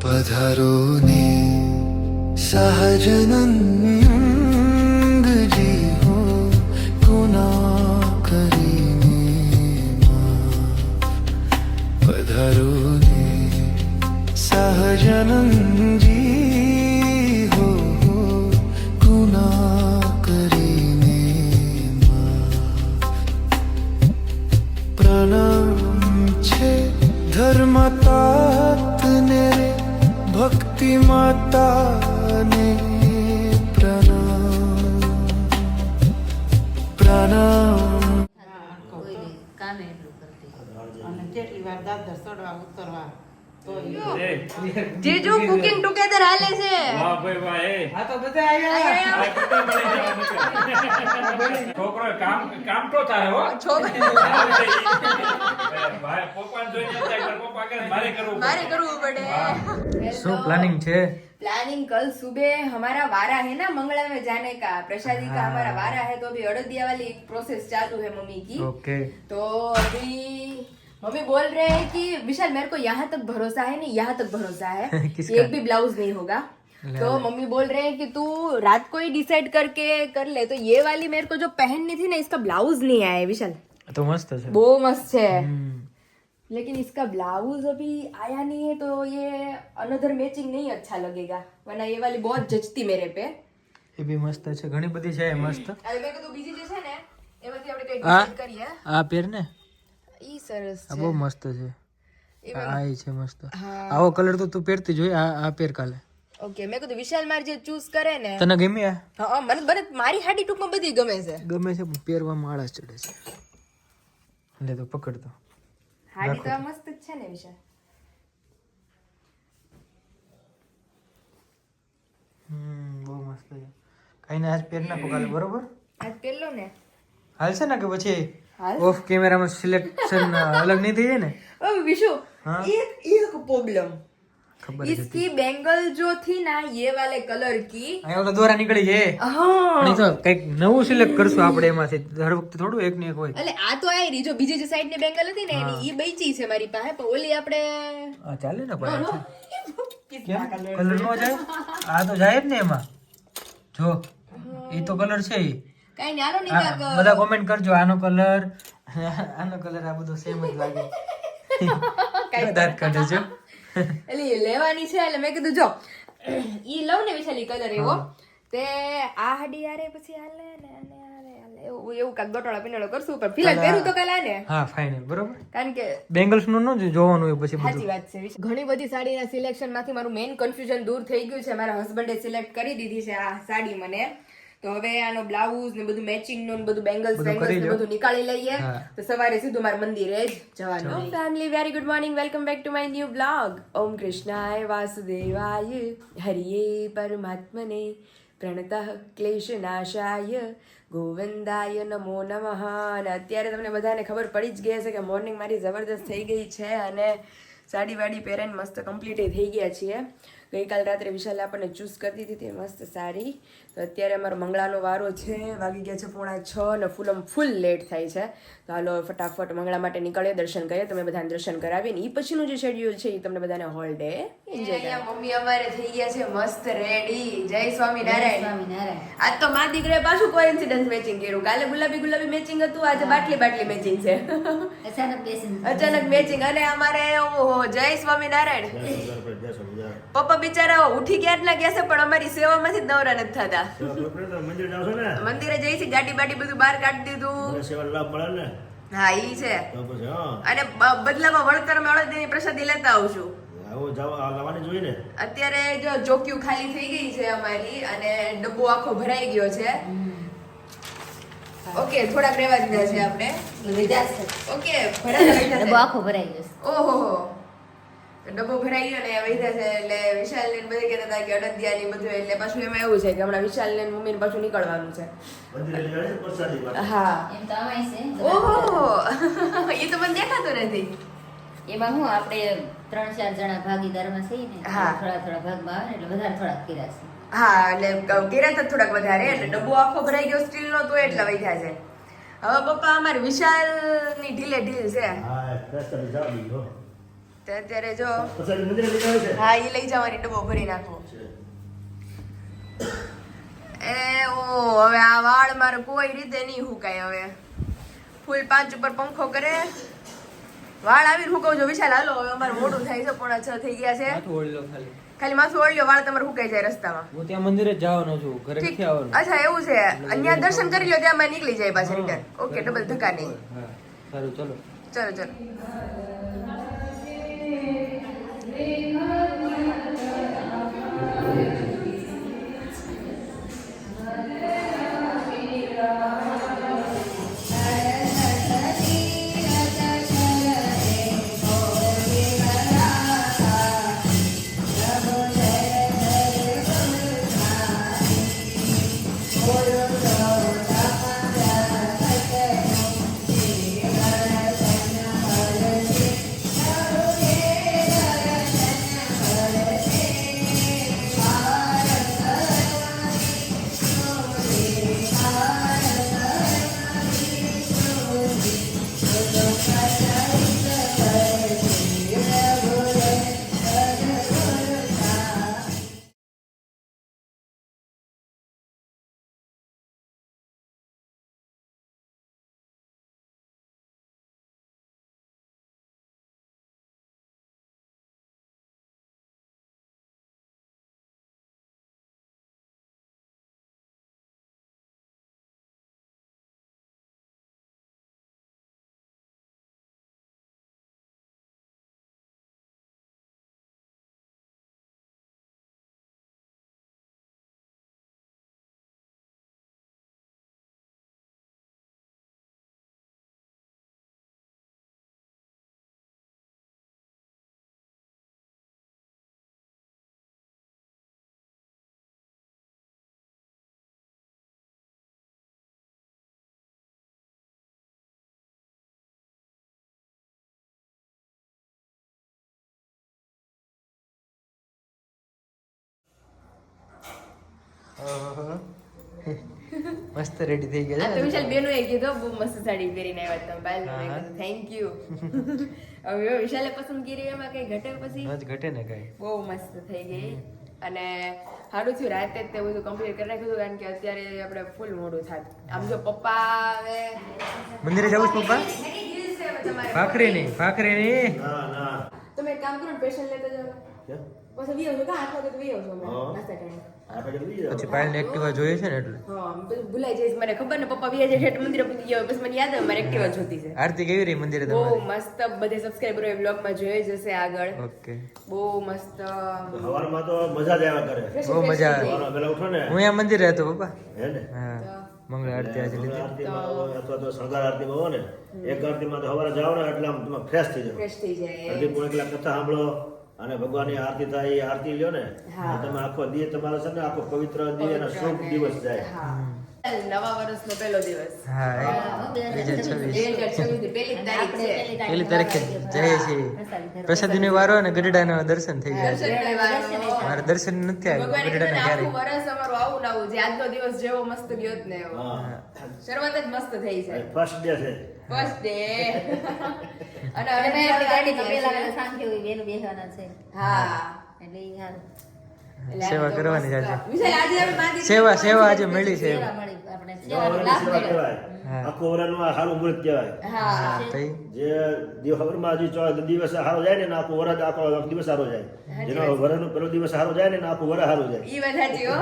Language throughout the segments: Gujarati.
पधारो ने सहजनंद जी हो गुना કરીને पधारो ने सहजनंद जी हो गुना કરીને प्रणाम छे धर्मतात ने रे भक्ति माता ने प्रणाम प्रणाम કામે એટલું કરતી અને કેટલી વાર દાદર ચડવા ઉતરવા તો જીજુ કુકિંગ ટુગેધર હાલે છે વાહ ભાઈ વાહ એ આ તો બધા આવ્યા છોકરો કામ તો થાય હો છોકરી ભાઈ પપ્પાને જોઈને જાય પપ્પા કહે મારે કરવું મારે કરવું પડે શું પ્લાનિંગ છે? प्लानिंग कल सुबह हमारा वारा है ना मंगला में जाने का प्रसादी का हमारा वारा है तो अभी अड़दिया वाली एक प्रोसेस चालू है मम्मी की ओके तो अभी मम्मी बोल रहे हैं कि विशाल मेरे को यहाँ तक भरोसा है नहीं यहाँ तक भरोसा है किसका? एक भी ब्लाउज नहीं होगा तो मम्मी बोल रहे हैं कि तू रात को ही डिसाइड करके कर ले तो ये वाली मेरे को जो पहननी थी ना इसका ब्लाउज नहीं आया है विशाल તો મસ્ત છે. वो मस्त है लेकिन इसका ब्लाउज अभी आया नहीं है तो ये अनदर मैचिंग नहीं अच्छा लगेगा वरना ये वाली बहुत जचती मेरे पे એ બી મસ્ત છે, ઘણી બધી છે એ મસ્ત. अरे मेरे को तो बीजी जैसे ने एમાંથી આપણે કઈ આ ડિસાઈડ કરીએ આ પેર ને ઈ સરસ આ છે બહુ મસ્ત છે. એ આ ઈ છે મસ્ત. હા આવો કલર તો તું પહેરતી જોઈ. આ પેર કાલે ઓકે મેં કીધું વિશાલ માર જે ચૂઝ કરે ને તને ગમી? આ હા મને મારી હાડી ટૂંકમાં બધી ગમે છે ગમે છે પણ પહેરવામાં આળસ ચડે છે. લે તો પકડ તો. હાડી તો આ મસ્ત જ છે ને વિશાલ બહુ મસ્ત છે. કઈ ને આજ પહેર નાખો કાલે, બરોબર? આજ પહેરલો ને હાલશે ને કે પછી હાલ ઓફ કેમેરામાં સિલેક્શન અલગ નહીં થઈ જાય ને? ओ विशु हाँ? एक प्रॉब्लम ખબર જ હતી. इसकी बेंगल जो थी ना ये वाले कलर की અહીંયા ઓલા દોરા નીકળી જાય. हाँ નહીં તો કઈક નવું સિલેક્ટ કરશું આપણે એમાંથી. દર વખતે થોડું એક ને એક હોય. એટલે આ તો આયરી જો બીજી જે સાઈડ ની બેંગલ હતી ને એની ઈ બેચી છે મારી પાસે પણ ઓલી આપણે આ ચાલે ને પણ. કેમ કલર નો જાય? આ તો જાય જ ને એમાં. જો એ તો કલર છે ઈ. કઈ ને આનો આ બધા કોમેન્ટ કરજો આનો કલર આ બધો સેમ જ લાગે. દાંત કાઢે છે. એટલે લેવાની છે એટલે મેં કીધું જો ઈ લવ ને વિશાલી કલર એવો તે આ હાડી યારે પછી હાલે ને અને હાલે એવું કાક ગટોળા પિનોળો કરશું પણ ફિલહાલ પહેરું તો કાલ આને હા ફાઇનલ, બરોબર. કારણ કે બેંગલ્સ નું ન જોવાનું હોય પછી સાચી બધું. વાત છે વિશાલ. ઘણી બધી સાડીના સિલેક્શન માંથી મારું મેઇન કન્ફ્યુઝન દૂર થઈ ગયું છે મારા હસબન્ડે સિલેક્ટ કરી દીધી છે આ સાડી મને તો હવે આનો બ્લાઉઝ ને બધું મેચિંગ નું બધું બેંગલ્સ બેંગલ્સ ને બધું નીકાળી લઈએ તો સવારે સીધું મારા મંદિરે જ જવાનું family very good morning welcome back to my new blog ઓમ કૃષ્ણાય વાસુદેવાય હરિયે પરમાત્મને પ્રણતઃ ક્લેશનાશાય ગોવિંદાય નમો નમઃ અને અત્યારે તમને બધાને ખબર પડી જ ગઈ હશે કે મોર્નિંગ મારી જબરદસ્ત થઈ ગઈ છે અને સાડી વાડી પહેરીને મસ્ત કમ્પ્લીટ થઈ ગયા છીએ ગઈકાલ રાત્રે વિશાલે આપણને ચૂઝ કરી દીધી હતી મસ્ત સાડી તો અત્યારે અમારો મંગળાનો વારો છે વાગી ગયા છે 5:45 અને ફૂલ લેટ થાય છે તો હાલો ફટાફટ મંગળા માટે નીકળીએ દર્શન કરીએ તમે બધાને દર્શન કરાવીએ ને એ પછીનું જે શેડ્યુલ છે એ તમને બધાને હોલ ડે એન્જોય કરીએ મમ્મી અમારે થઈ ગયા છે મસ્ત રેડી જય સ્વામિનારાયણ સ્વામિનારાયણ આજ તો મારા દીકરાએ પાછું કોઇન્સિડન્સ મેચિંગ કર્યું કાલે ગુલાબી મેચિંગ હતું આજે બાટલી મેચિંગ છે અચાનક મેચિંગ અને અમારે ઓહો જય સ્વામિનારાયણ પપ્પા બિચારા ઉઠી ક્યારના ગયા છે પણ અમારી સેવામાંથી જ નવરા નથી થતા મંદિરે જઈ છે ગાડી બાડી બધું બહાર કાઢી દીધું હા ઈ છે અને બદલામાં વળતર માં અડદની પ્રસાદી લેતા આવું છું અત્યારે જો ચોક્યું ખાલી થઈ ગઈ છે અમારી અને ડબ્બો આખો ભરાઈ ગયો છે ઓકે થોડાક રહેવા દીધા છે આપણે ઓકે ડબ્બો આખો ભરાઈ ગયો ઓહો ડબ્બો ભરાઈ ગયો ને વૈધા છે એટલે વિશાલ ને બધે કહેતા હતા કે અડદિયા ની બધું એટલે પાછું એમાં એવું છે કે હમણાં વિશાલ ને મમ્મી ને પાછું નીકળવાનું છે હા એમ તો અમાય છે ઓહો એ તો મને દેખાતું નથી એમાં હું આપણે 3-4 જણા ભાગીદારમાં છીએ ને હા. થોડા ભાગમાં આવે ને એટલે વધારે થોડાક કર્યા છે હા એટલે કેરા થોડાક વધારે એટલે ડબ્બો આખો ભરાઈ ગયો સ્ટીલ નો તો એટલા વધ્યા છે હવે પપ્પા અમારે વિશાલ ની ઢીલે ઢીલ છે તો અત્યારે જો હા એ લઈ જવાની ડબ્બો ભરી નાખવો એ ઓ હવે આ વાળ મારે કોઈ રીતે નહીં હુકાય હવે ફૂલ 5 ઉપર પંખો કરે વાળ આવીને હુકવજો વિશાલ હાલો હવે અમારે મોડું થાય છે 5:45 થઈ ગયા છે ખાલી માથું ઓળ્યો વાળ તમારે હુકાઈ જાય રસ્તામાં હું ત્યાં મંદિરે જ જવાનો છું ઘરે નથી આવવાનું અચ્છા એવું છે અહીંયા દર્શન કરી લો ત્યાં નીકળી જાય પાછા રિટર્ન ઓકે ડબલ ધક્કા નહીં હા સારું ચલો ચલો ચલો મસ્ત રેડી થઈ ગયા તો વિશાલ બેનો એ કીધું બહુ મસ્ત સાડી પહેરીને આવ્યા તમે પાયલ મેં કીધું થેન્ક યુ હવે વિશાલે પસંદ કરી એમાં કઈ ઘટે પછી જ ઘટે ને કઈ બહુ મસ્ત થઈ ગઈ અને સારું થયું રાતે જ તે બધું કમ્પ્લીટ કરી નાખ્યું હતું કારણ કે અત્યારે આપણે ફૂલ મોડું થાત આમ જો પપ્પા હવે મંદિરે જવું છે પપ્પા ભાખરી નહીં તમે એક કામ કરો ને પેશન્ટ લેતા જાઓ પછી વી આવજો કા 8 વાગે તો વી આવજો નાસ્તા ટાઈમ પછી પાયલ ને એક્ટિવા જોઈએ છે ને એટલે હા ભૂલાઈ જઈશ મને ખબર ને પપ્પા વી જાય ઠેઠ મંદિરે પૂજી ગયો પછી મને યાદ આવે મારે એક્ટિવા જોતી છે આરતી કેવી રહી મંદિરે બહુ તમારી મસ્ત બધે સબસ્ક્રાઇબર એ બ્લોગ માં જોઈ જશે આગળ ઓકે બહુ મસ્ત સવારમાં તો મજા જ આવ્યા કરે. બહુ મજા આવે સવારમાં વહેલા ઉઠો ને હું અહીંયા મંદિરે હતો પપ્પા હે ને હા મંગળ આરતી આજે લીધી આરતીમાં અથવા તો શણગાર આરતીમાં હો ને એક આરતીમાં તો સવારે જાઓ ને એટલે આમ તમે ફ્રેશ થઈ જાઓ. ફ્રેશ થઈ જાય અડધી પોણી કલાક કથા સાંભળો અને ભગવાનની આરતી થાય એ આરતી લ્યો ને તો તમે આખો દી તમારો છે ને આખો પવિત્ર દી અને શુભ દિવસ જાય. નવા વર્ષનો પહેલો દિવસ હા 2026 પહેલી તારીખ છે પહેલી તારીખે જઈએ છીએ પ્રસાદીનો વારો અને ગઢડાનો દર્શન થઈ ગયા છે મારે દર્શન નથી આવ્યું ગઢડાના ક્યારે આખું વર્ષ અમારું આવું ને આવું જે આજનો દિવસ જેવો મસ્ત ગયો જ ને એવો શરૂઆત જ મસ્ત થઈ છે ફર્સ્ટ ડે છે. ફર્સ્ટ ડે અને હવે તમે આપણી ગાડીમાં પેલા સાંજે હોય બેનું બેસવાના છે હા એટલે ઈ હારું. સેવા કરવાની છે આજે. વિશાલ આજે અમે માંદી સેવા આજે મળી છે સેવા મળી આપણે નવા સેવાનો વર્ષની લાભ સેવા મળ્યો. કહેવાય. આખું વરસનું આ સારું મુહૂર્ત કહેવાય. હા તઈ જે દિવસમાં હજી દિવસ સારો જાય ને આખું વરસ આખો દિવસ સારો જાય. જેનો વરસનો પહેલો દિવસ સારો જાય ને આખું વરસ સારું જાય. ઈ વાત સાચી હો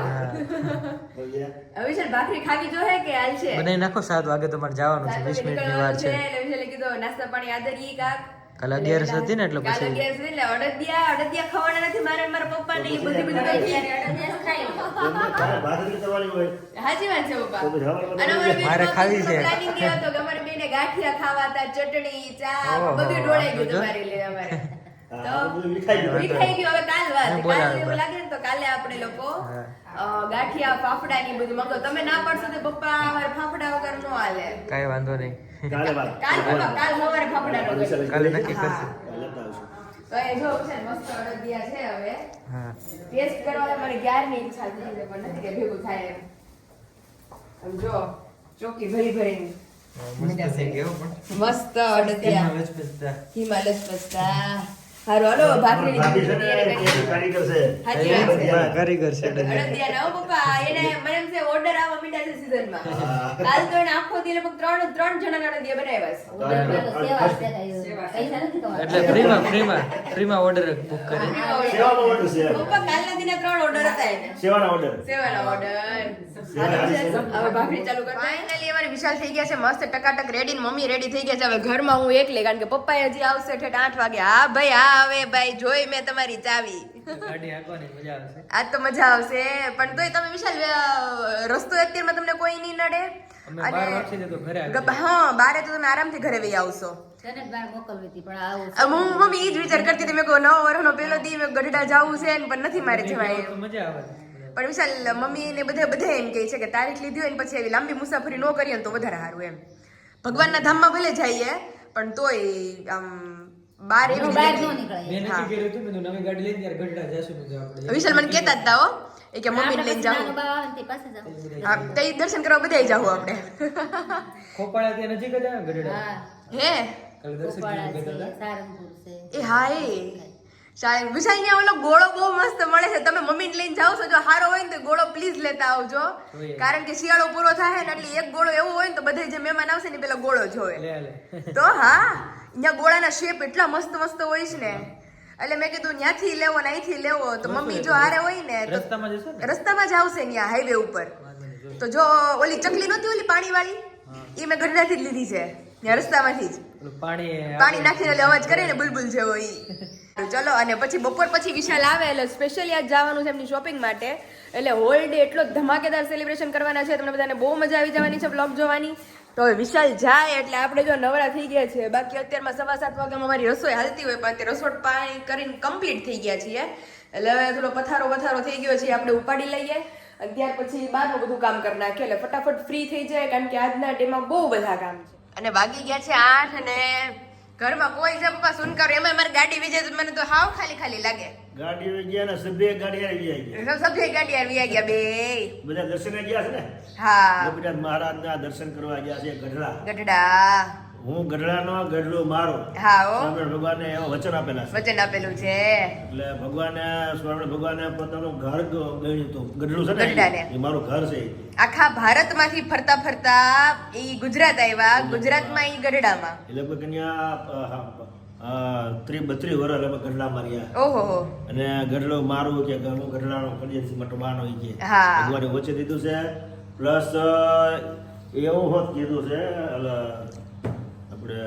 સમજ્યા? હવે વિશાલ ભાખરી ખાવી જો હે કે હાલ છે બનાવી નાખો 7 વાગે તમારે જવાનું છે 20 મિનિટની વાર છે એટલે વિશાલે કીધું નાસ્તા પાણી આદરી કાક કાલે 11 હતી ને એટલે કાલે પછી 11 એટલે અડદિયા ખવાના નથી મારે મારા પપ્પા ને બધી અડદિયા ખાઈ લો. એમને તારે ભાખરી કરવાની હોય હાજી વાત છે પપ્પા તો પછી હવારમાં અને અમારે મારે ખાવી છે. પ્લાનિંગ એ હતો કે અમારે બેને ગાંઠિયા ખાવા હતા ચટણી ચા ઓહો, બધું ઢોળાઈ ગયું જોજો. તમારે લે અમારે આ બધું વિખાઈ ગયું. વિખાઈ ગયું હવે કાલ વાત હું કાલે બોલાવે એવું બસ. લાગે ને તો કાલે આપણે લોકો ગાંઠિયા ફાફડા ની બધું મંગાવો તમે ના પડશો તો પપ્પા અમારે ફાફડા વગર નો હાલે કાંઈ વાંધો નહીં કાલે વાત. કાલ પપ્પા કાલ સવારે ફાફડા નો કાલે નક્કી કરશું લેતા આવશું. તો એ જો છે મસ્ત અડદિયા છે હવે હા ટેસ્ટ કરવા મારે ક્યારની ઈચ્છા થઈ છે પણ નથી કે ભેગું થાય એમ આમ જો ચોકી ભરી ભરીને મસ્ત થઈ ગયો પણ મસ્ત અડદિયા લચપચતા. હિમાલય પસ્તા હારું હાલો ભાખરીની ભાભી છે ને તૈયારી કરીએ. એ કારીગર છે. સાચી વાત છે. હા, કારીગર છે અડદિયા ના હો પપ્પા, એને મને એમ છે ઓર્ડર આવવા માંડ્યા છે સીઝનમાં. કાલ તો એને આખો દી લગભગ ત્રણ જણાના અડદિયા બનાવ્યા છે. ઉધર પેલો સેવા છે કાંઈ પૈસા નથી કમાતા. એટલે ફ્રીમાં ઓર્ડર બુક કરી સેવાનો order છે. પપ્પા કાલના દિને 3 ઓર્ડર હતા એને. સેવાનો order. સેવાનો ઓર્ડર. હવે ભાખરી ચાલુ કરતા. ફાઇનલી અમારી વિશાલ થઈ ગયા છે મસ્ત ટકાટક રેડી ને મમ્મી રેડી થઈ ગયા છે. હવે ઘરમાં હું એકલી, કારણ કે પપ્પા હજી આવશે ઠેઠ 8 વાગે. હા ભાઈ હા આવે ભાઈ, જોઈ મેં તમારી ચાવી. ગાડી હાંકવાની મજા આવશે. આજ તો મજા આવશે, પણ તોય તમે વિશાલ રસ્તો અત્યારમાં તમને કોઈ નહીં નડે. અમે 12 વાગશે તો ઘરે આવી હા, બારે તો તમે આરામથી ઘરે વહી આવશો. તને જ બહાર મોકલવી હતી પણ આવું હું મમ્મી ઈ જ વિચાર કરતી હતી, મેં કહું 9 વર્ષનો પેલો દી મેં ગઢડા જાવું છે ને, પણ નથી મારે જવાય તો એમ. મજા આવે. પણ વિશાલ મમ્મી ને બધા એમ કહે છે કે તારીખ લીધી હોય ને પછી એવી લાંબી મુસાફરી ન કરીએ ને તો વધારે સારું એમ. ભગવાનના ધામમાં ભલે જઈએ પણ તોય આમ બાર એવી બહાર રીતે ન નીકળાય. મેં નથી કર્યું હતું, મેં તો નવી ગાડી લઈને ત્યારે ગઢડા જાશું ને જો આપણે વિશાલ મને કહેતા જ હતા હો એ કે મમ્મી લઈને જાવ. નાનો બાવા આવે ને તે પાસે જાવ. હા, તઈ દર્શન કરવા બધાય જાવ આપણે. ખોપાળા ત્યાં નજીક જ આવે ને ગઢડા. હા, હે કાલે દર્શન ગોપાળા કરી છે, ગયા હતા. સારંગપુર છે. એ હા શાયદ વિશાલ ને ઓલો ગોળો બહુ મસ્ત મળે છે. તમે મમ્મીને લઈને જાઓ છો, જો સારો હોય ને તો ગોળો પ્લીઝ લેતા આવજો, કારણ કે શિયાળો પૂરો થાય ને એટલે એક ગોળો એવો હોય ને તો બધા જે મહેમાન આવશે ને પેલા ગોળો જોવે. લે તો હા, અહીંયા ગોળાના શેપ એટલા મસ્ત મસ્ત હોય છે ને, એટલે મેં કીધું ત્યાંથી લેવો ને અહીંથી લેવો, તો મમ્મી જો હારે હોય ને તો રસ્તામાં જશો ને રસ્તામાં જ આવશે ત્યાં હાઈવે ઉપર. તો જો ઓલી ચકલી નહોતી ઓલી પાણી વાળી, એ મેં ગઢડાથી જ લીધી છે, ત્યાં રસ્તામાંથી જ પેલું પાણી પાણી નાખીને એટલે અવાજ કરે ને બુલબુલ જેવો ઈ. ચલો, અને પછી બપોર પછી વિશાલ આવે એટલે સ્પેશિયલી આજ જવાનું છે એમની શોપિંગ માટે. એટલે હોલ ડે એટલો ધમાકેદાર સેલિબ્રેશન કરવાના છે, તમને બધાને બહુ મજા આવી જવાની છે બ્લોગ જોવાની. તો હવે વિશાલ જાય એટલે આપણે જો નવરા થઈ ગયા છે. બાકી અત્યારમાં 7:15 વાગે અમારી રસોઈ હાલતી હોય, પણ અત્યારે રસોડ પાણી કરીને કમ્પ્લીટ થઈ ગયા છીએ. એટલે હવે થોડો પથારો થઈ ગયો છે, આપણે ઉપાડી લઈએ અને ત્યાર પછી બહારનું બધું કામ કરી નાખીએ એટલે ફટાફટ ફ્રી થઈ જાય, કારણ કે આજના ડેમાં બહુ બધા કામ છે. અને વાગી ગયા છે 8 અને ઘરમાં કોઈ છે પપ્પા સુનકાર. એમાં મારી ગાડી વિજે મને તો હાવ ખાલી લાગે. ગાડી આવી ગયા ને સભ્ય ગાડી આવી ગયા. સભ્ય ગાડી આવી ગયા બે બધા દર્શને ગયા છે ને. હા, ગોપીનાથ મહારાજના દર્શન કરવા ગયા છે ગઢડા. ગઢડા. હું ગઢડાનો ગઢડું મારું. હા ઓ, સ્વામિનારાયણ ભગવાને એવા વચન આપેલા છે. વચન આપેલું છે. એટલે સ્વામિનારાયણ ભગવાને પોતાનું ઘર ગણ્યું હતું. ગઢડું છે ગઢડાને. ને એ મારું ઘર છે. આખા ભારતમાંથી ફરતા ફરતા ઈ ગુજરાત આવ્યા, ગુજરાતમાં ઈ ગઢડામાં. એ લગભગ અહીંયા 32 વર્ષ લગભગ ગઢડામાં રહ્યા. ઓહો. અને ગઢડો મારું કે હું ગઢડાનો કડિયાથી મોટો બાનો ઈ કે હા. ભગવાને વચ્ચે દીધું છે. પ્લસ એવું હોત કીધું છે આપણે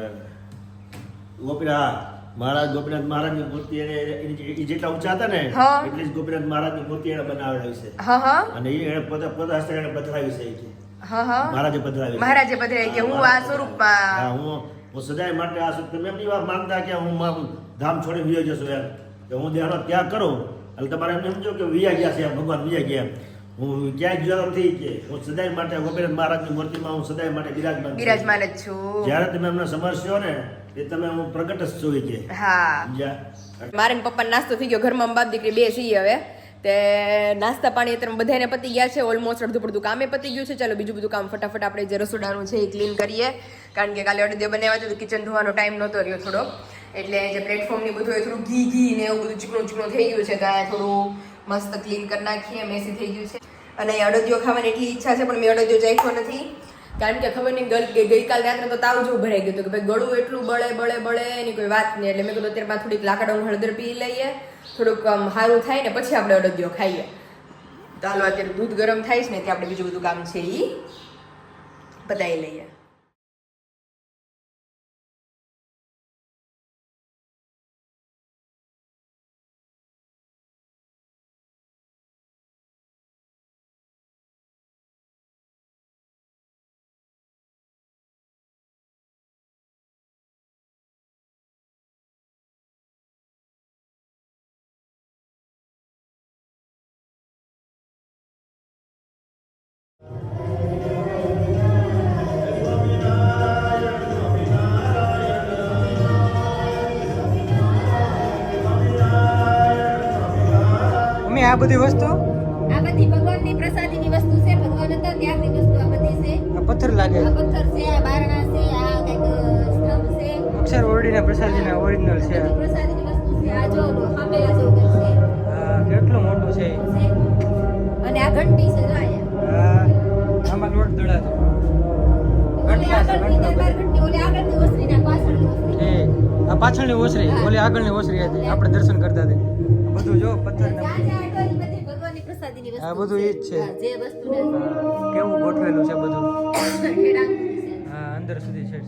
ગોપીનાથ મહારાજની મૂર્તિ એને જેટલા ઊંચા હતા ને હા. એટલી જ ગોપીનાથ મહારાજની મૂર્તિ એને બનાવેલી છે. હા. અને એને પોતે હસ્તે એને પધરાવી છે કે હા. મહારાજે પધરાવી છે. મહારાજે પધરાવી કે હું આ સ્વરૂપમાં. હા, હું સદાય માટે આ સ્વરૂપ. તમે એમની વાત માનતા કે હું મારું ધામ છોડી વિયો જશું એમ, કે હું દેહનો ત્યાગ કરું એટલે તમારે એમ સમજો કે વિયા ગયા છે ભગવાન વિયા ગયા એમ. હું ક્યાંય ગયો નથી કે હું સદાય માટે ગોપીનાથ મહારાજની મૂર્તિમાં હું સદાય માટે બિરાજમાન જ છું. જ્યારે તમે એમને સમજશો ને એ તમે હું પ્રગટ જ છું કે હા. સમજ્યા? મારે ને પપ્પા નાસ્તો થઈ ગયો, ઘરમાં બાપ દીકરી બે છીએ હવે. તે નાસ્તા પાણી અત્યારે બધાને પતી ગયા છે, ઓલમોસ્ટ અડધું પડધું કામે પતી ગયું છે. ચાલો બીજું બધું કામ ફટાફટ આપણે જે રસોડાનું છે એ ક્લીન કરીએ, કારણ કે કાલે અડદિયા બનાવ્યા હતા તો કિચન ધોવાનો ટાઈમ નહોતો રહ્યો થોડો, એટલે જે પ્લેટફોર્મ ની બધું થોડું ઘી ને એવું બધું ચીકણું થઈ ગયું છે, ત્યાં થોડું મસ્ત ક્લીન કરી નાખીએ. મેસી થઈ ગયું છે અને અડદિયો ખાવાની એટલી ઈચ્છા છે, પણ મેં અડદિયો ચાખ્યો નથી, કારણ કે ખબર નહીં ગઈકાલ રાત્રે તો તાવ જેવું ભરાઈ ગયું હતું કે ભાઈ ગળું એટલું બળે એની કોઈ વાત નહીં. એટલે મેં કીધું અત્યારમાં થોડીક લાકડાનું હળદર પી લઈએ, થોડુંક સારું થાય ને પછી આપણે અડદિયો ખાઈએ. તો હાલો અત્યારે દૂધ ગરમ થાય છે ને ત્યાં આપણે બીજું બધું કામ છે એ પતાવી લઈએ. આ બધી વસ્તુ આ બધી ભગવાનની પ્રસાદીની વસ્તુ છે. ભગવાન હતા ત્યારની વસ્તુ આ બધી છે. આ પથ્થર લાગે, આ પથ્થર છે, આ બારણા છે, આ કંઈક સ્તંભ છે. અક્ષર ઓરડીના પ્રસાદીના ઓરિજિનલ છે. બધી પ્રસાદીની વસ્તુ આ જો સામેલા જેવું કંઈક છે. હા કેટલું મોટું છે અને આ ઘંટી છે જો અહીંયા. હા આમાં લોટ દળાતો ઓલી આગળની દરબાર ઘંટી, ઓલી આગળની ઓસરી ને આ પાછળની ઓસરી. એ આ પાછળની ઓસરી ઓલી આગળની ઓસરી હતી આપણે દર્શન કરતા હતા બધું જો પથ્થર ને જ્યાં જ્યાં આગળ ઈ બધી ભગવાનની પ્રસાદીની વસ્તુ આ બધું ઈ જ છે. હા, જે વસ્તુને કેવું ગોઠવેલું છે બધું ઠેડાંગ છે. હા અંદર સુધી છે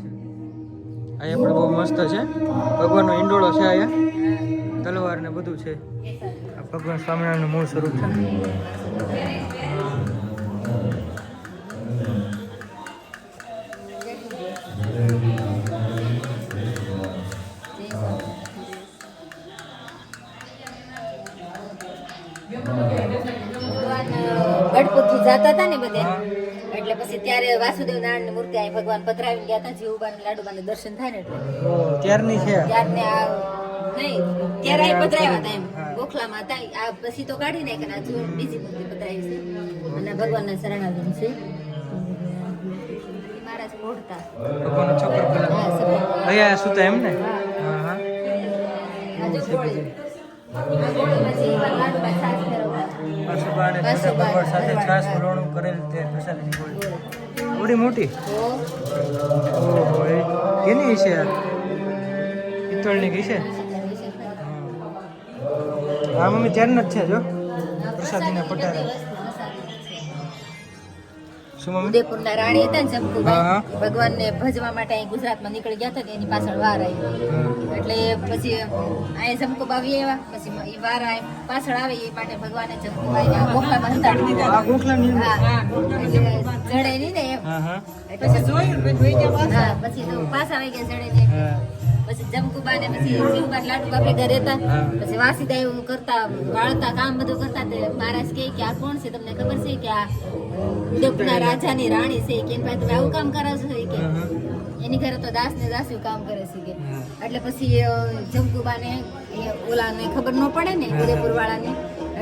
અહીંયા પણ બહુ મસ્ત છે ભગવાનનો ઈંડોળો છે અહીંયા તલવાર ને બધું છે આ ભગવાન સ્વામિનારાયણનું મૂળ સ્વરૂપ છે ભગવાન ગઢપુરથી જતા હતા ને બધે એટલે પછી ત્યારે વાસુદેવ નારાયણની મૂર્તિ અહીં ભગવાન પધરાવીને ગયા હતા જીવુબાને લાડુબાને દર્શન થાય ને એટલે ત્યારની છે ત્યારને આ નહીં ત્યારે અહીં પધરાવ્યા હતા એમ ગોખલામાં હતા આ પછી તો કાઢી નાખે ને આ જો બીજી મૂર્તિ પધરાવી છે અને ભગવાનના શરણાગમ છે મહારાજ મોડતા ભગવાનનો છોકરો પેલા હા સભા અહીંયા સુતા એમ ને હા હા આ જો ગોળી આ ગોળીમાં જીવુબાને લાડુબા છાશ ફેરવતા વાસુબા અને વાસુબા ભગવાન સાથે છાસ વલોણું કરેલ તે પ્રસાદની ગોળી થોડી મોટી તો ઓહો એ કેની છે આ પિત્તળની કઈ છે હા મમ્મી ત્યારના જ છે જો પ્રસાદીના પટારા શું મમ્મી ઉદયપુરના રાણી હતા ને હા, જમકુબાઈ હા. ભગવાનને ભજવા માટે અહીં ગુજરાતમાં નીકળી ગયા હતા ને એની પાછળ વાર આવી એટલે પછી અહીં જમકુબાઈ આવ્યા પછી એ વાર આવી પાછળ આવે એ માટે ભગવાને જમકુબાઈને આ ગોખલામાં સંતાડી દીધા. આ ગોખલાની અંદર? હા એટલે જડે નહીં ને એમ હા હા પછી હા પછી તો પાછા આવી ગયા જડે ને હા પછી જમકુબાને પછી જીવબાન લાડુ બાપે ઘરે હતા હા. પછી વાસીદાય એવું કરતા વાળતા કામ બધું કરતા તે મહારાજ કહે કે આ કોણ છે તમને ખબર છે કે આ ઉદયપુરના રાજાની રાણી છે કે એમ ભાઈ તમે આવું કામ કરાવશો કે એની ઘરે તો દાસ ને દાસી કામ કરે છે કે એટલે પછી જમકુબાને ઓલાને ખબર ન પડે ને ઉદયપુર વાળાને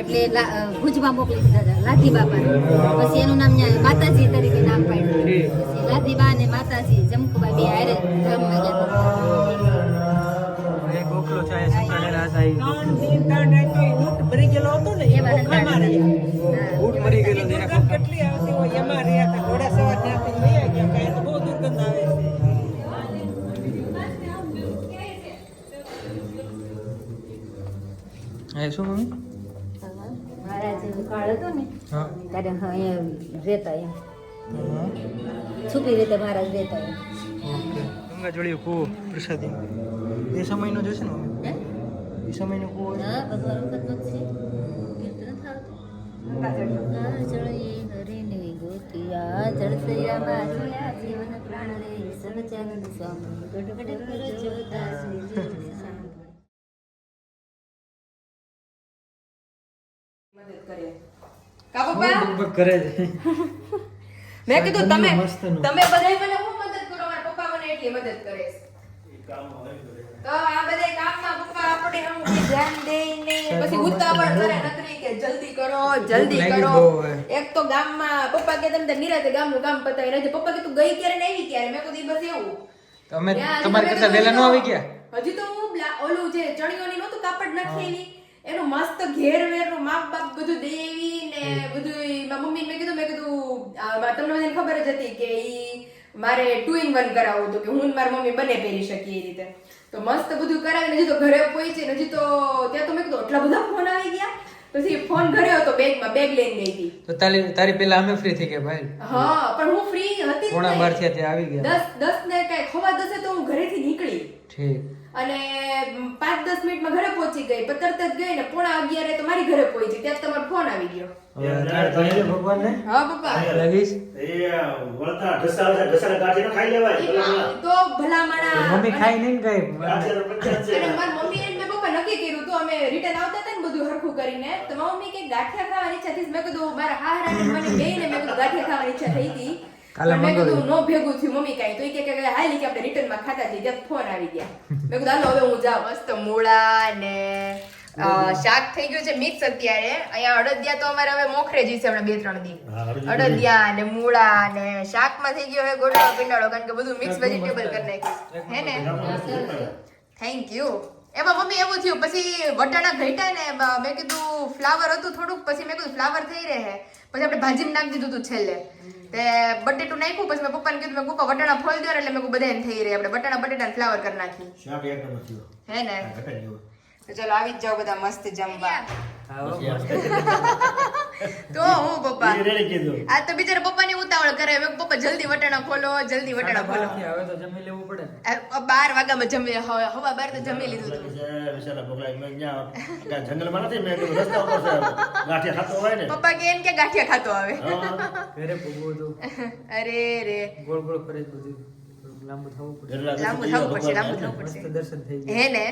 એટલે ભુજમાં મોકલી દીધા હતા લાધી બાપાને પછી એનું નામ ન્યા માતાજી તરીકે નામ પાડ્યું પછી લાધીબા અને માતાજી જમકુબા બે હારે ગામમાં ગયા હતા. એ ગોખલો છે અહીંયા સંકળાયેલા હતા એ એવા હંતાડી દીધા. ઊંટ મરી ગયેલો છે એના ખોખા. હા શું મમ્મી મહારાજ કાળ હતો ને હા ત્યારે અહીંયા રહેતા એમ હા છુપી રીતે મહારાજ રહેતા એમ ઓકે ગંગા જળિયો કૂવો પ્રસાદી એ સમયનો જોશે ને મમ્મી હે? એ સમયનો કૂવો છે હા ભગવાન વખતનો જ છે કીર્તન થાતું. આ જળીએ હરિની ગોતિયા જળસૈયામાં જોયા જીવન પ્રાણ રે સહજાનંદ સ્વામી ગઢ ગઢ પર જોતા શ્રી જીવન સાંભળે. મદદ કરીએ કા પપ્પા બક કરે છે મેં કીધું તમે મસ્તનું. તમે બધાય મને હું મદદ કરો મારા પપ્પા મને એટલી મદદ કરે છે તો આ બધા કામમાં પપ્પા આપણે આમ કે ધ્યાન દેઈને પછી ઉતાવળ કરે નકરી કે જલ્દી કરો જલ્દી ભૂખ લાગી કરો બહુ હોય. એક તો ગામમાં પપ્પા કે તમે નિરાતે ગામનું કામ પતાવી નાખજો પપ્પા કે તું ગઈ ક્યારે ને આવી ક્યારે મેં કીધું ઈ બસ એવું તમે ત્યાં તમારી હજી કરતા મેં વહેલા ન કીધું આવી ગયા હજી તો હું ઓલું જે ચણિયોની નહોતું કાપડ નાખેલી એનું મસ્ત ઘેર વેરનું માપ બાપ બધું દેવી ને બધું મારા મમ્મી મેં કીધું તમને બધાને ખબર જ હતી કે ઈ મારે 2 in 1 કરાવવું હતું કે હું ને મારી મમ્મી બંને પહેરી શકીએ એ રીતે તો મસ્ત બધું કરાવીને હજી તો ઘરે પહોંચી ને હજી તો ત્યાં તો મેં કીધું એટલા બધા ફોન આવી ગયા પછી ફોન ઘરે હતો બેગમાં બેગ લઈને ગઈ હતી તો તારી પહેલા અમે ફ્રી થઈ ગયા ભાઈ હા પણ હું ફ્રી હતી જ પોણા નહીં. 12 થયા ત્યાં આવી ગયા 10 ને કઈ ખવા 10 તો હું ઘરેથી નીકળી ઠીક અને 5-10 મિનિટમાં ઘરે પહોંચી ગઈ પણ તરત જ ગઈ ને 11:30 તો મારી ઘરે પહોંચી ત્યાં તમારો ફોન આવી ગયો હવે અત્યારે તો એને ભગવાનને હા પપ્પા લાગીશ એ વળતા ઢસા ગાંઠી ન ખાઈ લેવાય ભલા તો ભલામણા મમ્મી ખાઈ નહીં ને કઈ ગાંઠિયા તો પચાસ છે અને મારી મમ્મી અને મેં પપ્પા નક્કી કર્યું હતું અમે રિટર્ન આવતા હતા ને બધું હરખું કરીને તો મારી મમ્મી કે ગાંઠિયા ખાવાની ઈચ્છા થઈ મેં કીધું મારા હારા ને મને બેયને મેં કીધું ગાંઠિયા ખાવાની ઈચ્છા થઈ હતી કાલે પણ મેં કીધું મંગાવ્યું. નો ભેગું થયું મમ્મી કાંઈ તો ઈ કે હાલી કે આપણે રિટર્નમાં ખાતા જઈએ ત્યાં ફોન આવી ગયા મેં કીધું હાલો હવે હું જાઉં મસ્ત મૂળા ને શાક થઈ ગયું છે મિક્સ અત્યારે અહીંયા અડદિયા તો અમારે હવે મોખરે જ છે હમણાં 2-3 દી અડદિયા ને મૂળા ને શાકમાં થઈ ગયો હવે ગોટલો પીંડાળો કારણ કે બધું મિક્સ વેજીટેબલ કરી નાખ્યું હે ને થેન્ક યુ એમાં મમ્મી એવું થયું પછી વટાણા ઘટ્યા ને મેં કીધું ફ્લાવર હતું થોડુંક પછી મેં કીધું ફ્લાવર થઈ રહે પછી આપણે ભાજીમાં નાખી દીધું હતું છેલ્લે તે બટેટું નાખ્યું પછી મેં પપ્પાને કીધું મેં પપ્પા વટાણા ફોલ દો એટલે મેં કીધું બધાને થઈ રહે આપણે વટાણા બટેટા ફ્લાવર કરી નાખી શાક એક નંબર થયો. હે ને ઘટાડી ગયો. તો ચલો આવી જ જાઓ બધા મસ્ત જમવા હા હો, પછી મસ્ત. તો હું પપ્પા એ રેડી કીધું. આ તો બિચારા પપ્પાની ઉતાવળ કરે મેં કીધું, પપ્પા જલ્દી વટાણા ખોલો જલ્દી વટાણા ખોલો હવે તો જમી લેવું પડે ને. 12 વાગ્યામાં જમી હવા 12 તો જમી લીધું હતું વિચારા પગલા મેં ત્યાં જંગલમાં નથી મેં કીધું રસ્તા ઉપર છે ગાંઠિયા ખાતો હોય ને પપ્પા કે એમ કે ગાંઠિયા ખાતો આવે હા. ઘરે ભૂગવું હતું અરે રે ગોળ ગોળ ફરે જ બધું થોડુંક લાંબુ થવું પડે. એટલે લાંબુ થવું પડશે લાંબુ થવું મસ્ત પડશે દર્શન થઈ ગયા. હે ને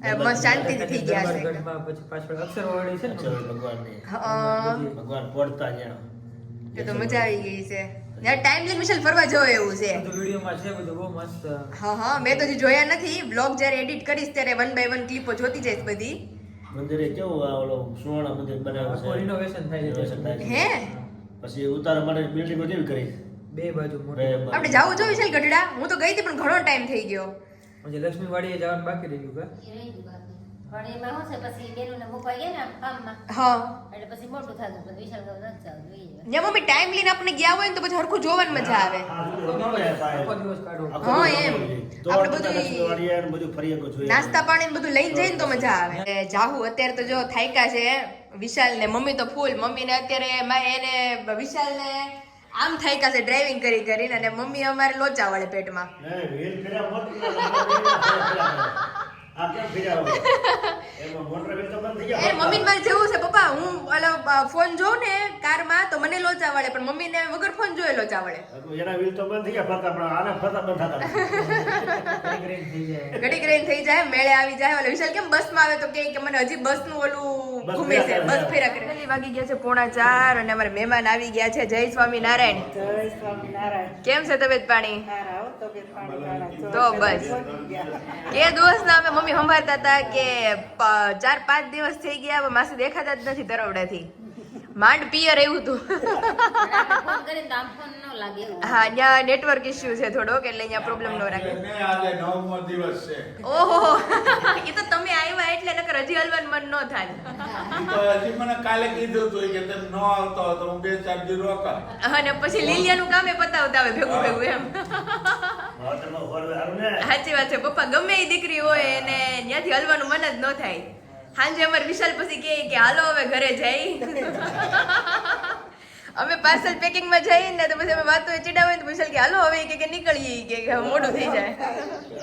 મસ્ત શાંતિથી થઈ ગયા છે દરબારગઢમાં પછી પાછળ અક્ષરવાળી છે ને અક્ષર ભગવાનની. હા ભગવાન પડતા ત્યાં એ તો મજા આવી ગઈ છે યાર ટાઈમ લિમિટ ફરવા જવો એવું છે બધું વિડીયોમાં છે બધું બહુ મસ્ત. હા હા મેં તો હજી જોયા નથી બ્લોગ જ્યારે એડિટ કરીશ ત્યારે 1 by 1 ક્લિપો જોતી જઈશ બધી મંદિરે કેવું આ ઓલો સુવર્ણ મંદિર બનાવ્યું આખું છે renovation થાય છે. Renovation થાય છે. હે પછી ઉતારવા માટે બિલ્ડિંગો કેવી કરી બે બાજુ બે મોટી. બાજુ. આપણે જાવું જોયું છે ગઢડા હું તો ગઈ હતી પણ ઘણો ટાઈમ થઈ ગયો પછી લક્ષ્મીવાડીએ જવાનું બાકી રહી ગયું કા? પણ એમાં શું છે પછી બેનુંને મૂકવા ગયા ને કામમાં હા એટલે પછી મોટું થતું પછી વિશાલ કહું નથી જવું જોઈએ ત્યાં મમ્મી ટાઈમ લઈને આપણે ગયા હોય ને તો પછી હરખું જોવાની મજા આવે આ સુધી તો ન મળે સાહેબ. આખો દિવસ કાઢો. આખો હા, દિવસ એમ. ન મળે. તો આપણે બધા બધું લક્ષ્મીવાડીએ ને બધું ફરી શકો છો. નાસ્તા પાણી ને બધું લઈને જઈએ ને તો મજા આવે જાહુ અત્યારે તો જો થાયકા છે વિશાલ ને મમ્મી તો ફૂલ મમ્મી ને અત્યારે એને વિશાલ ને આમ થાયકા છે ડ્રાઇવિંગ કરી કરીને અને મમ્મી અમારે લોચા વળે પેટમાં નહીં, વ્હીલ ફેર્યા હોત ને તો આ કેમ ફેર્યા હોય? એમાં મોટર વ્હીલ તો બંધ થઈ ગયા એ મમ્મી ને મારે જેવું છે પપ્પા હું ઓલા ફોન જોઉં ને કારમાં તો મને લોચા વળે પણ મમ્મી ને વગર ફોન જોયે લોચા વળે એના વ્હીલ તો બંધ થઈ ગયા ફરતા પણ આના ફરતા બંધ થતા ઘડીક રહીને થઈ જાય. ઘડીક રહીને થઈ જાય મેળે આવી જાય ઓલા વિશાલ કેમ બસ માં આવે તો કે મને હજી બસ નું ઓલું બસ ઘૂમે છે ફેરા બસ કરે. ફેરા કરે કેટલી વાગી ગયા છે 3:45 અને અમારે મહેમાન આવી ગયા છે જય સ્વામિનારાયણ જય સ્વામિનારાયણ. કેમ છે તબિયત પાણી સારા હો, તબિયત પાણી સારા. તો બસ એ દિવસના અમે મમ્મી સંભાળતા હતા કે 4-5 દિવસ થઈ ગયા હવે માસી દેખાતા જ નથી તરવડાથી માંડ પિયર એવું હતું ફોન કરીને તો આમ ફોન ન લાગે એવું હા ત્યાં નેટવર્ક ઇશ્યુ છે થોડોક એટલે અહીંયા પ્રોબ્લેમ ન રાખે આજે 9મો દિવસ છે. ઓહો એ તો તમે આવ્યા એટલે નકર હજી હલવાનું મન ન થાય ઈ તો હજી મને કાલે કીધું હતું કે તમે ન આવતો તો હું 2-4 દી રોકા. અને પછી લીલિયાનું કામે પતાવતા આવે ભેગું ભેગું એમ માવતરમાં ફરવે હારું ને. સાચી વાત છે પપ્પા ગમે એ દીકરી હોય એને ત્યાંથી હલવાનું મન જ ન થાય સાંજે અમારે વિશાલ પછી કહે કે હાલો હવે ઘરે જઈ અમે પાર્સલ પેકિંગ માં જઈએ ને તો પછી અમે વાતો ચીડા હોય તો વિશાલ કે હાલો હવે કે નીકળીએ કે હવે મોડું થઈ જાય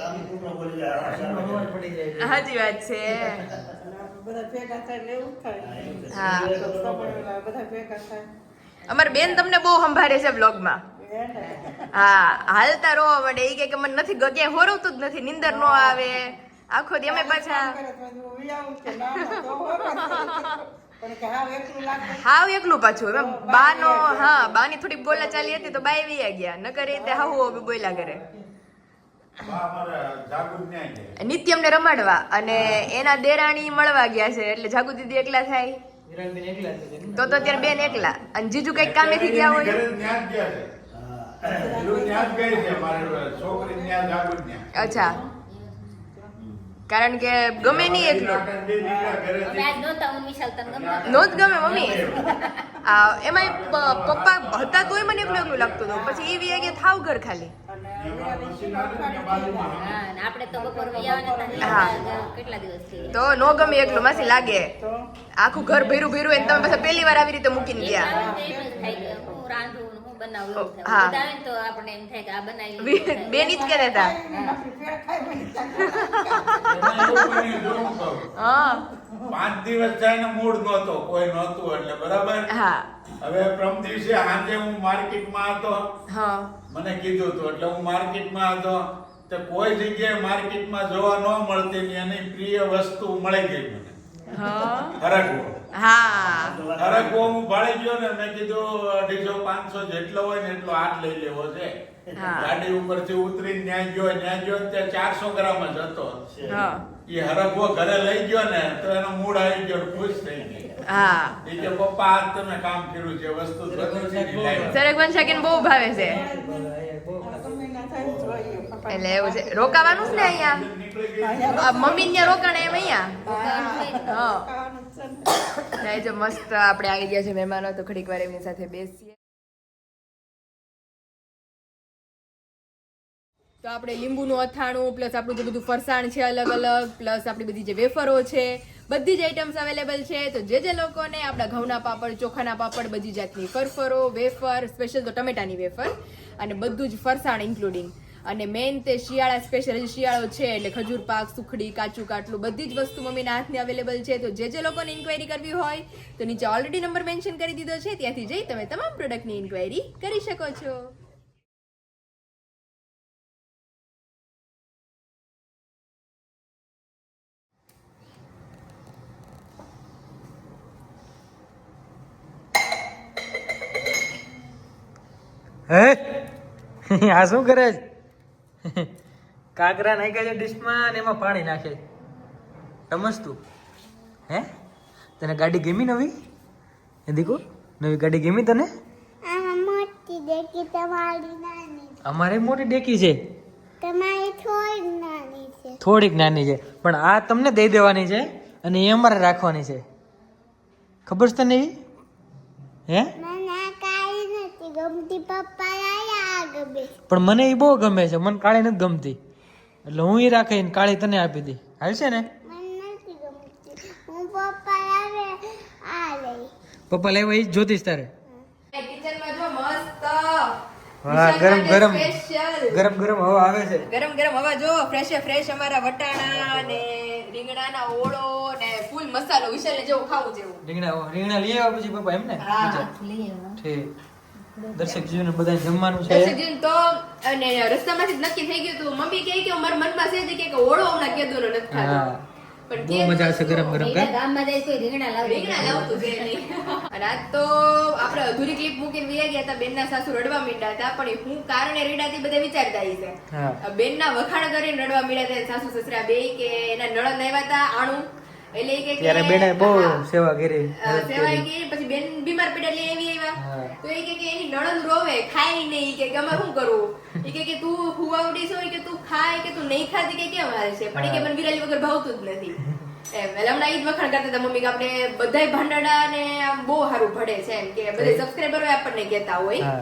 આમ કૂતરો બોલી જાય, આ શાક ખબર પડી જાય. સાચી વાત છે બધા ભેગા થાય એટલે એવું જ થાય. હા સમય બધા ભેગા થાય. અમારી બેન તમને બહુ સંભાળે છે વ્લોગમાં એને હા હાલતા રોવા મળે એ કે મને નથી ક્યાંય હોરવતું જ નથી નીંદર નો આવે આખો દી અમે પાછા કરે તો હું વિયાવું કે ના, ના, તો બરાબર. પણ કે હાવ એકલું લાગે. હાવ એકલું પાછું એમ બાનો હા બાની થોડી બોલા ચાલી હતી તો બાઈ વી ગયા ન કરે તે હાવ બોલ્યા કરે બા અમારે જાગૃત ન્યાય છે. નિત્યમને રમાડવા અને એના દેરાણી મળવા ગયા છે એટલે જાગુ દીદી એકલા થાય હિરણબેન એકલા જ છે ને? તો અત્યારે બેન એકલા અને જીજુ કઈક કામેથી ગયા હોય ઘરે ન્યા જ ગયા છે. પેલું ન્યા જ ગઈ છે મારી છોકરી ન્યા જાગૃત ન્યા. અચ્છા કારણ કે ગમે નહીં એકલું બે દીકરા ઘરેથી અમે આજ નહોતા હું વિશાલ તને ગમતો નો જ ગમે મમ્મી એમાંય પપ્પા હતા તોય મને એકલું એકલું લાગતું હતું પછી એ વી ગયા થાવ ઘર ખાલી અને મશીન આવ્યું ને બાજુમાં. હા અને આપણે તો બપોર આવવાના હતા હા. ને કેટલા દિવસ થઈ તો નો ગમે એકલું માસી લાગે આખું ઘર ભેરું ભેરું હોય ને તમે પાછા પહેલી વાર આવી રીતે મૂકીને ગયા હું રાંધું ને હું બનાવું એવું થાય. હા. બધા આવે ને તો આપણે એમ થાય કે આ બનાવી બેન જ કે દેતા આપણી ફેર ખાઈ બની જાય. એમાં એવું બન્યું જો હું કહું. હા 5 દિવસ થયા ને મૂડ નહોતો કોઈ નહોતું એટલે બરાબર. હા હવે પ્રમ દિવસે સાંજે હું માર્કેટમાં હતો. હા મને કીધું હતું એટલે હું માર્કેટમાં હતો તો કોઈ જગ્યાએ માર્કેટમાં જોવા ન મળતી ને એની પ્રિય વસ્તુ મળી ગઈ મને. હા હરગવો. હા હરગવો હું ભાળી ગયો ને મેં કીધું 250-500 જેટલો હોય ને એટલો હાથ લઈ લેવો છે. હા. ગાડી ઉપરથી ઉતરીને ન્યા ગયો ને ત્યાં 400 ગ્રામ જ હતો. હા એ હરગવો ઘરે લઈ ગયો ને તો એનો મૂડ આવી ગયો ને ખુશ થઈ ગઈ. હા એ કે પપ્પા આજ તમે કામ કર્યું છે વસ્તુ પ્રકૃતિની લાવી. સરગવન શાકીન બહુ ભાવે છે બહુ તમે ના થાય જોઈએ. પપ્પા એટલે એવું છે રોકાવાનું જ ને અહીંયા આ મમ્મી ત્યાં રોકાણે એમ અહીંયા હા ખાવાનું છે ને. નહીં જો મસ્ત આપણે આવી ગયા છે મહેમાનો તો ઘડીક વાર એમની સાથે બેસીએ તો આપણે લીંબુનું અથાણું પ્લસ આપણું જે બધું ફરસાણ છે અલગ અલગ પ્લસ આપણી બધી જે વેફરો છે બધી જ આઈટમ્સ અવેલેબલ છે તો જે લોકોને આપણા ઘઉંના પાપડ ચોખાના પાપડ બધી જાતની ફરફરો વેફર સ્પેશિયલ તો ટમેટાની વેફર અને બધું જ ફરસાણ ઇન્ક્લુડિંગ અને મેઇન તે શિયાળા સ્પેશિયલ હજી શિયાળો છે એટલે ખજૂર પાક સુખડી કાચું કાટલું બધી જ વસ્તુ મમ્મીના હાથની અવેલેબલ છે તો જે લોકોને ઇન્ક્વાયરી કરવી હોય તો નીચે ઓલરેડી નંબર મેન્શન કરી દીધો છે ત્યાંથી જઈ તમે તમામ પ્રોડક્ટની ઇન્ક્વાયરી કરી શકો છો હે આ શું કરે છે કાકરા નાખ્યા છે ડીશમાં અને એમાં પાણી નાખે સમજતું હે તને ગાડી ગમી નવી એ દીકુ નવી ગાડી ગમી તને અમારે મોટી ડેકી છે થોડીક નાની છે પણ આ તમને દઈ દેવાની છે અને એ અમારે રાખવાની છે ખબર છે તને એવી હે પણ મને એ બહુ ગમે છે મને કાળી નથી ગમતી એટલે હું એ રાખીને કાળી તને આપી દી હાલશે ને પપ્પા લેવા એ જ જોતીશ તારે કિચનમાં જો મસ્ત વાહ ગરમ ગરમ ગરમ ગરમ હવા આવે છે ગરમ ગરમ હવા જો ફ્રેશ અમારા વટાણા ને રીંગણાના ઓળો ને ફૂલ મસાલો વિશાલને જેવું ખાવું જેવું રીંગણા લઈ આવ્યા પછી પપ્પા એમ ને હા ઠીક દર્શક જીવને બધા જમવાનું છે દર્શકજીને તો અને રસ્તામાંથી જ નક્કી થઈ ગયું હતું મમ્મી કહે કે મારા મનમાં છે કે ઓળો હમણાં કેદુનો નથી ખાતો હા પણ બહુ મજા આવશે ગરમ ગરમ કા ગામમાં જાય કોઈ રીંગણા લાવતું છે નહીં અને આજ તો આપણે અધૂરી ક્લિપ મૂકીને વયા ગયા હતા બેનના સાસુ રડવા માંડ્યા હતા પણ હું કારણે રેડાથી બધા વિચારતા છે હા બેનના વખાણ કરીને રડવા માંડ્યા હતા સાસુ સસરા બે કે એના નણંદ આવ્યા હતા આણું એટલે કે ત્યારે બેને બહુ સેવા કરી સેવા કરી પછી બેન બીમાર પડ્યા એટલે એવી આવ્યા તો એ કે એની નણંદ રોવે ખાય નહીં કે અમે શું કરવું એ કે તું હુવાવડી છો કે તું ખાય કે તું નહીં ખાતી કે કેમ હાલ છે પણ એ કે મને વિરાલી વગર ભાવતું જ નથી એમ એટલે હમણાં ઈ જ વખાણ કરતા હતા મમ્મી કે આપણે બધાય ભાંડડા ને આમ બહુ સારું ભળે છે એમ કે બધા સબસ્ક્રાઇબરો આપણને કહેતા હોય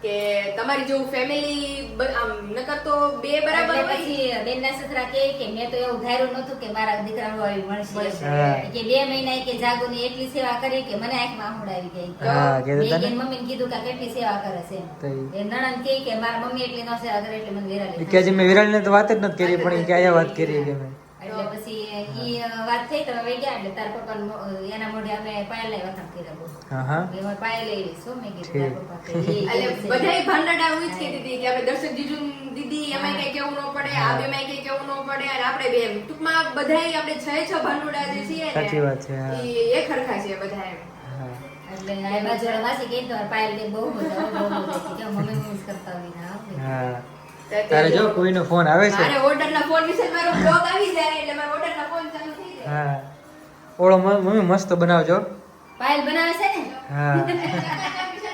કે તમારી જેવું ફેમિલી આમ નકર તો બે બરાબર હોય પછી બેનના સસરા કે મેં તો એવું ધાર્યું નતું કે મારા દીકરાનું આવી મળશે કે 2 મહિના કે જાગુની એટલી સેવા કરી કે મને આંખમાં આંખુડ આવી ગઈ મેં મમ્મીને કીધું કે કેટલી સેવા કરે છે એ નણંદ કે મારા મમ્મી એટલી ન સેવા કરે એટલે મને વિરાલી કે જે મેં વિરાલને તો વાત જ નથી કરી પણ એ ક્યાં વાત કરી કે મેં એટલે પછી ઈ વાત થઈ તમે વઈ ગયા એટલે તાર પપ્પા એના મોઢે અમે પાયલ વખાણ કર્યા બહુ હા એમાં પાયલ એવી શું મેં કીધું તાર પપ્પા કે એટલે બધાય ભાંડડા હું જ કહેતી હતી કે આપણે દર્શક જીજુ દીદી એમાં કઈ કેવું ન પડે આ બે માં કઈ કેવું ન પડે અને આપણે બે ટૂંકમાં બધાય આપણે 6 ભાંડુડા જે છીએ ને સાચી વાત છે ઈ એક હરખા છે બધા એમ એટલે આ બાજુ વાસી કે તો પાયલ બે બહુ મજા કે મમ્મી મિસ કરતા હોય ના હા તારે જો કોઈનો ફોન આવે છે મારે ઓર્ડરના ફોન વિશે મારો બ્લોગ આવી જાય એટલે મારો ઓર્ડરના ફોન ચાલુ થઈ જાય હા ઓળો મમ્મી મસ્ત બનાવજો પાયલ બનાવે છે ને હા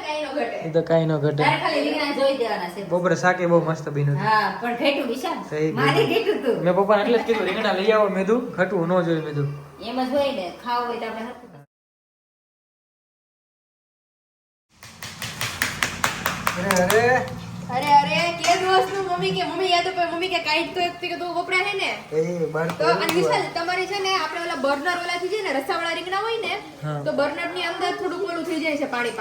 કઈ નો ઘટે એ તો કાઈ ન ઘટે તારે ખાલી રીંગણા જોઈ દેવાના છે બપોરે શાકે બહુ મસ્ત બન્યું હા પણ ઘેટું વિશાલ સહી મારે ઘેટું તું મેં પપ્પાને એટલે જ કીધું રીંગણા લઈ આવો મેં કીધું ખટવું ન જોયું મેં કીધું એમ જ હોય ને ખાવું હોય તો આપણે હરખું અરે કે દોસ્તનું મમ્મી કે મમ્મી યાદ પર મમ્મી કે કાઈટ તો એક કે તો વપરા હે ને એ બાર તો અને વિશાલ તમારી છે ને આપણે ઓલા બર્નર ઓલાથી છે ને રસાવાળા રીંગણા હોય ને તો બર્નર ની અંદર થોડું ઓલું થઈ જાય છે પાણી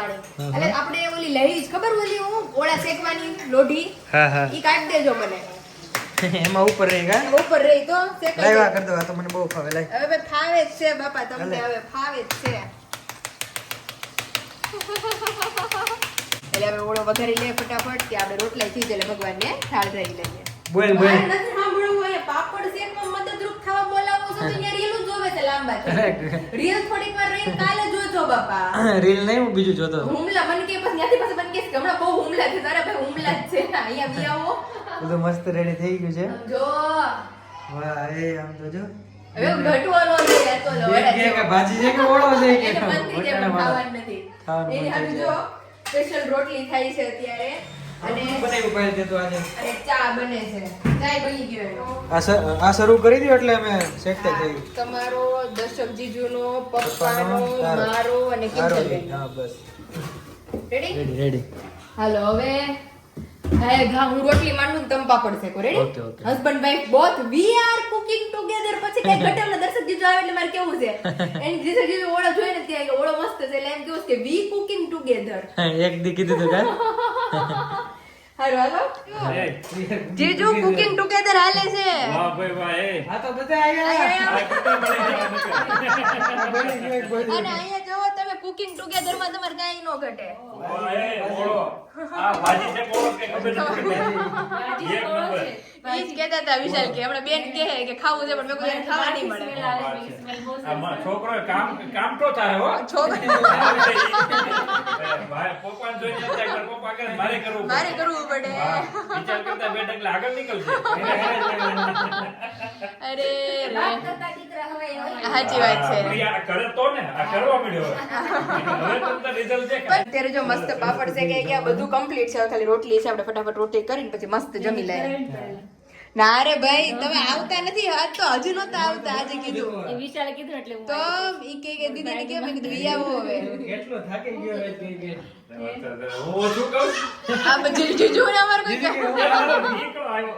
એટલે આપણે ઓલી લઈ ખબર ઓલી હું ઓળા શેકવાની લોઢી હા હા ઈ કાઢી દેજો મને એમાં ઉપર રહી ગયા ઉપર રહી તો શેકાઈ લાઈવા જાય. કર દો આ તો મને બહુ ફાવે લાઈ હવે ફાવે જ છે બાપા તમને હવે ફાવે જ છે એટલે હવે ઓળો વઘારી લે ફટાફટ કે આપણે રોટલા થઈ જાય ભગવાનને થાળ ધરી લઈએ બોલ બોલ મારે નથી સાંભળવું હોય પાપડ શેકમાં મદદરૂપ થવા બોલાવો છો તો અહીંયા રીલ જ જોવે છે લાંબા રીલ થોડીક વાર રહીને કાલે જોજો બાપા રીલ નહીં હું બીજું જોતો હુમલા મને કે પછી ત્યાંથી પછી મને કે હમણાં બહુ હુમલા છે તારા ભાઈ હુમલા જ છે ને અહીંયા બી આવો બધું મસ્ત રેડી થઈ ગયું છે જો વાહ એ આમ તો જો હવે ઘટવાનો છે તો લવડા કે કે ભાજી છે કે ઓળો છે કે એને મનથી જે પણ ખાવાનું નથી ખાવાનું એની મન હારું થઈ જો સ્પેશિયલ રોટલી થાય છે અત્યારે અને બનાવ્યું પહેલ તે તો આજે અને ચા બને છે. ચાય બની ગયો. આ શરૂ કરી દો એટલે અમે સેટ થઈ તમારો દર્શક જીજુનો, પપ્પાનો, તારો. મારો અને કિંજલબેન. હા બસ રેડી? રેડી હાલો હવે હું રોટલી માંડું ને તમે પાપડ શેકો. Ready? Okay, okay. Husband wife both we are cooking together. પછી કઈ ઘટે ના દર્શક જીજુ આવે એટલે મારે કેવું છે એની દર્શક જીજુ ઓળો જોઈને ત્યાં કે ઓળો મસ્ત છે એટલે એમ કેવું છે કે વી કુકિંગ ટુગેધર. એક દી કીધું તું કાં? હાલો જીજુ કુકિંગ ટુગેધર હાલે છે. આ તો બધા આયા અને અહીંયા જોવો તમે કુકિંગ ટુગેધર માં તમારે કાંઈ નો ઘટે. ઈ જ કહેતા હતા વિશાલ કે હમણાં બેન કહે કે ખાવું છે પણ મેં કોઈ ખાવા નહીં મળે. છોકરો કામ તો થાય હો પપ્પાને જોઈને એમ થાય કે પપ્પા કરે મારે કરવું પડે. મારે કરવું પડે. વિચાર કરતા બેઠા એટલે આગળ નીકળશે. અરે વાત કરતા દીકરા હવે હોય. સાચી વાત છે. પણ આ કરે તો ને આ કરવા મળ્યો હવે તમને રિઝલ્ટ દેખાય. અત્યારે જો મસ્ત પાપડ છે કે બધું કમ્પ્લીટ છે. હવે ખાલી રોટલી છે. આપણે ફટાફટ રોટલી કરીને પછી મસ્ત જમી લઈએ. ના રે ભાઈ તમે આવતા નથી. આજ તો હજુ નહોતા આવતા. આજે કીધું એ વિશાલે કીધું એટલે હું તો ઈ કે દીદીને કેમ મેં કીધું ઈ આવો હવે. કેટલો થાકી ગયો હવે કે હું શું કહું આ બધી જીજુ ને અમાર કોઈ નીકળો આવ્યો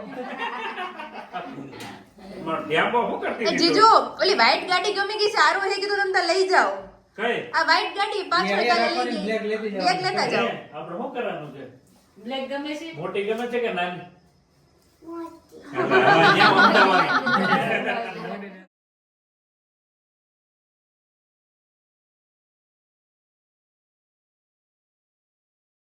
માર ડેમ્બો હું કરતી હતી? જીજુ ઓલી વ્હાઈટ ગાડી ગમી ગઈ સારું હે કીધું તમે લઈ જાઓ. કઈ આ વ્હાઈટ ગાડી પાછળ કાલે લઈ ગઈ. બ્લેક લેતા જાઓ. આપણે શું કરવાનું છે? બ્લેક ગમે છે મોટી ગમે છે કે નાની? મોટી.